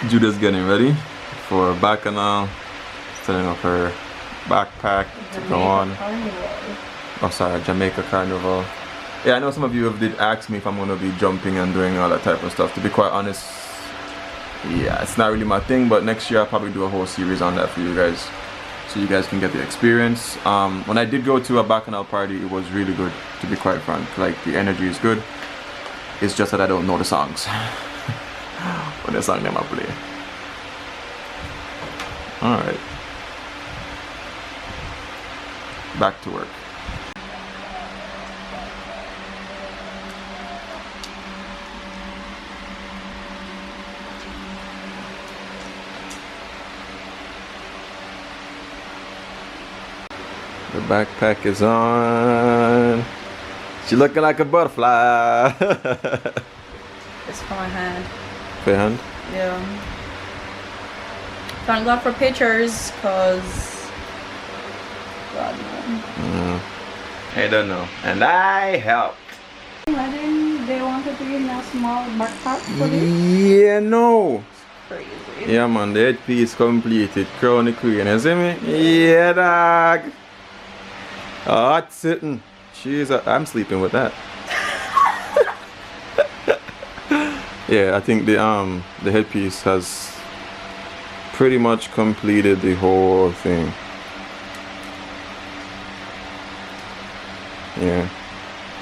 Judah's getting ready for Bacchanal, setting up her backpack to go on. Oh, sorry, Jamaica Carnival. Yeah, I know some of you did ask me if I'm going to be jumping and doing all that type of stuff. To be quite honest, yeah, it's not really my thing, but next year I'll probably do a whole series on that for you guys, so you guys can get the experience. When I did go to a Bacchanal party, it was really good, to be quite frank. Like, the energy is good. It's just that I don't know the songs. What the song them I play. Alright. Back to work. The backpack is on. She looking like a butterfly. It's for my hand. For your hand? Yeah. Thank God for pictures, cause God no. I don't know. And I helped. Imagine they wanted to give me a small backpack for this. Yeah, no. Crazy. Yeah, man, the headpiece completed. Crown the queen, you see me? Yeah, dog. Hot sitting. Jeez, I'm sleeping with that. Yeah, I think the headpiece has pretty much completed the whole thing. Yeah.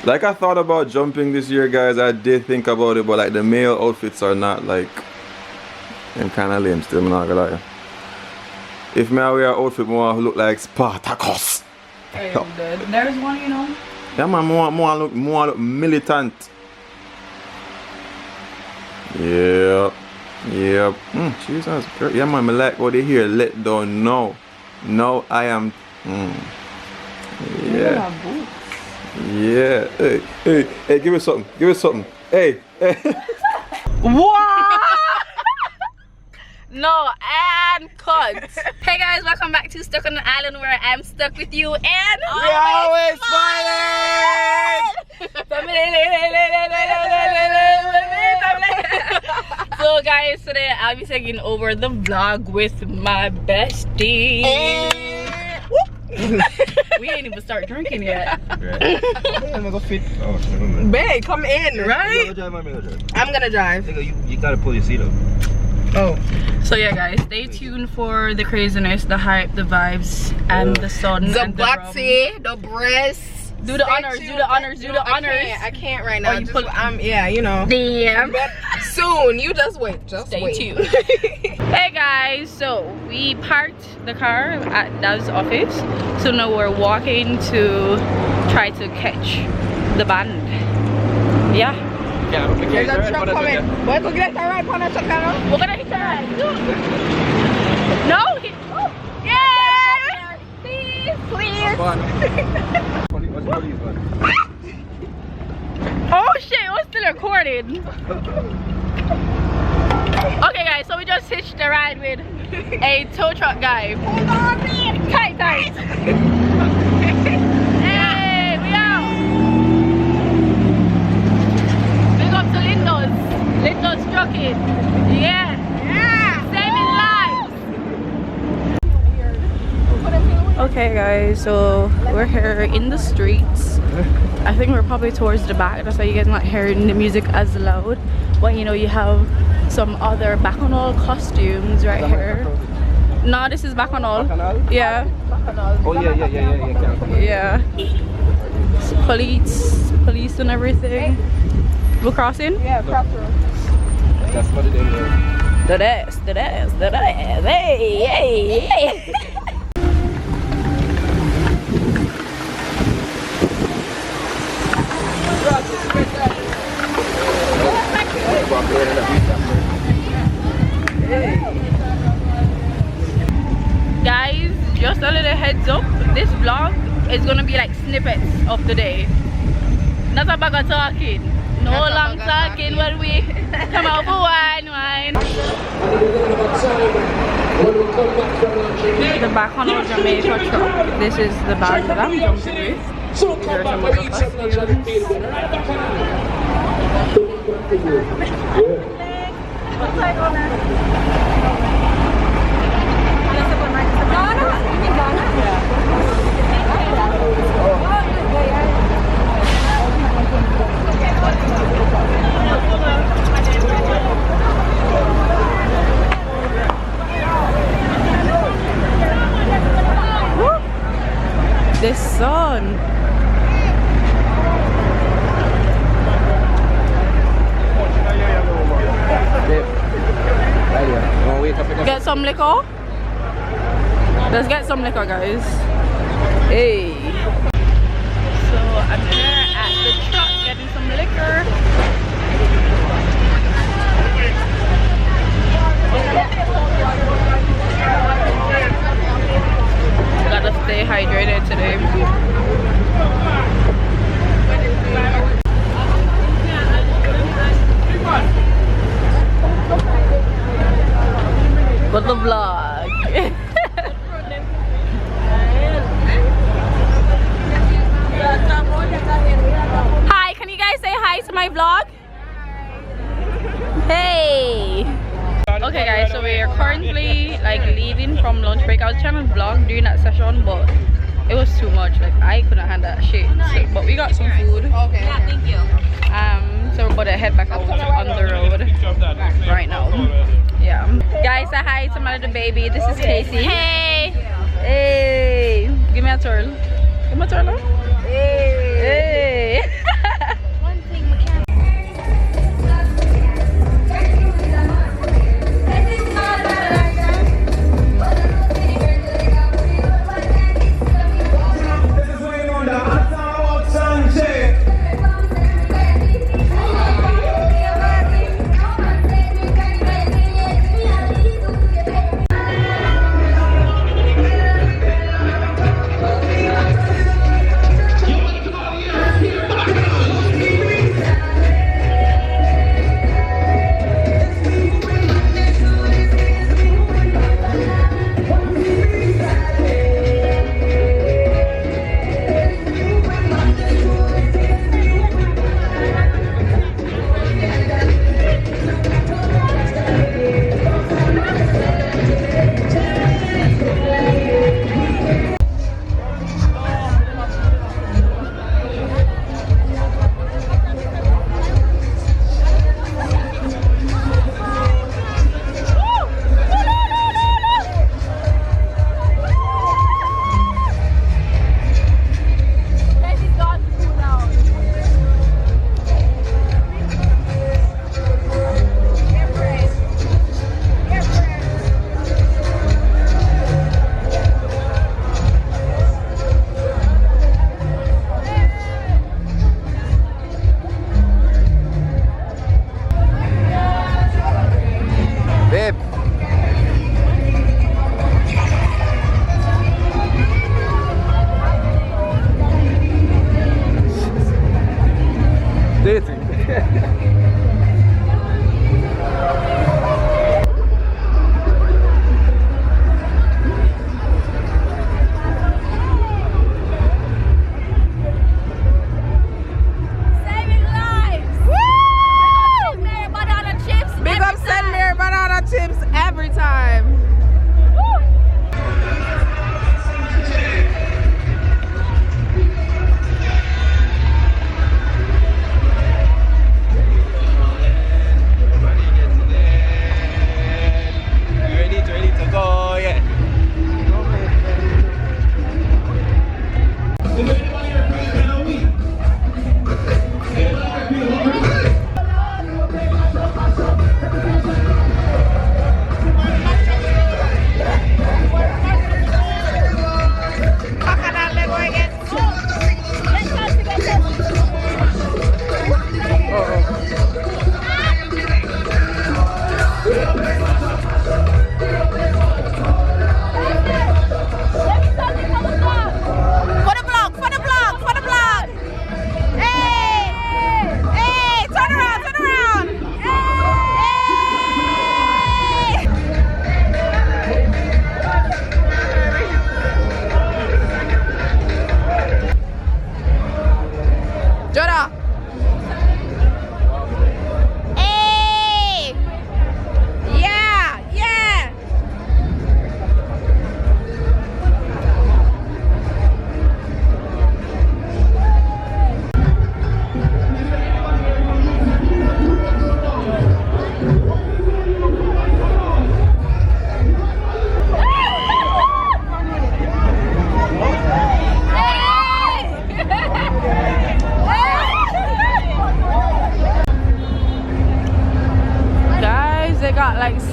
Like, I thought about jumping this year, guys. I did think about it, but like the male outfits are not like, I'm kind of lame still, I'm not gonna lie. If I wear an outfit more look like Spartacus. Hey, there's one, you know. Yeah, man, more look militant. Yep. Yep. Jesus. Yeah, man, I like what they hear. Let down. No. No, I am. Yeah. Yeah. Hey, hey, hey, give us something. Give us something. Hey, hey. What? No, and cut. Hey guys, welcome back to Stuck on the Island, where I'm stuck with you and we always smiling. So guys, today I'll be taking over the vlog with my bestie. We ain't even start drinking yet. Bae, come in, right? I'm gonna drive. You gotta pull your seat up. Oh. So yeah guys, stay tuned for the craziness, the hype, the vibes, and the sun, the and body, the breasts. Do the honors, do the honors, do the honors. I can't right now. You put, yeah, you know. Damn. Soon, you just wait. Just stay wait. tuned. Hey guys, so we parked the car at Dav's office. So now we're walking to try to catch the band. Yeah. Yeah, there's a truck coming. We're gonna get a ride on the truck now. We're gonna hit the ride. No? Yeah! Please, please. Oh shit, it was still recording. Okay guys, so we just hitched a ride with a tow truck guy. Hold on, man. Tight. Hey, we out. Big up to Lindo's trucking. Yeah. Saving lives. Okay guys, so we're here in the streets. I think we're probably towards the back, that's why you guys not hearing the music as loud. But you know, you have some other Bacchanal costumes right here. No, this is Bacchanal. Yeah. Oh yeah. Police and everything. We're crossing? Yeah, cross road. That's what it is. The dance. Hey. Guys, just a little heads up, this vlog is gonna be like snippets of the day. Not a bag of talking. No long talking when we come out for wine. The Bacchanal Jamaica truck. This is the bag that I'm jumping with. There's some other costumes. sun. Get some liquor? Let's get some liquor, guys. Hey. So I'm here at the truck getting some liquor. Gotta stay hydrated today. But the vlog. Hi, can you guys say hi to my vlog? Hey. Okay guys, so we are currently like leaving from lunch break. I was trying to vlog during that session, but it was too much. Like I couldn't handle that shit. So, but we got some food. Okay. Yeah, thank you. So we're about to head back out on the road right now. Yeah. Guys, say hi to my little baby. This is Casey. Hey. Hey. Give me a twirl. Give me a twirl. Hey. Hey. One thing, chips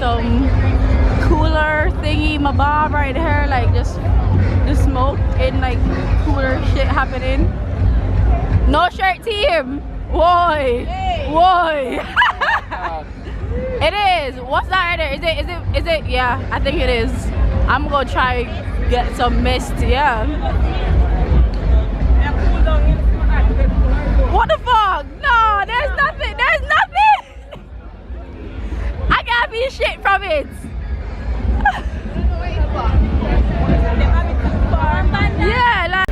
some cooler thingy mabob right here, like just the smoke and like cooler shit happening. No shirt team. Why? Why? It is. What's that right there? Is it? Yeah, I think it is. I'm gonna try get some mist. Yeah. What the fuck? No, there's nothing. There's nothing. I got me shit from it. Yeah, like.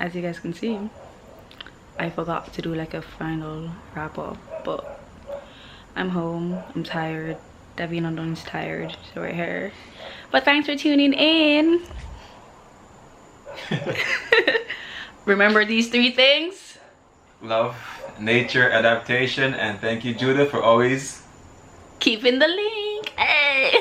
as you guys can see, I forgot to do like a final wrap up, but I'm home, I'm tired, Davene and Don's tired, so we're here. But thanks for tuning in. Remember these 3 things: love, nature, adaptation, and thank you, Judah, for always keeping the link. Hey.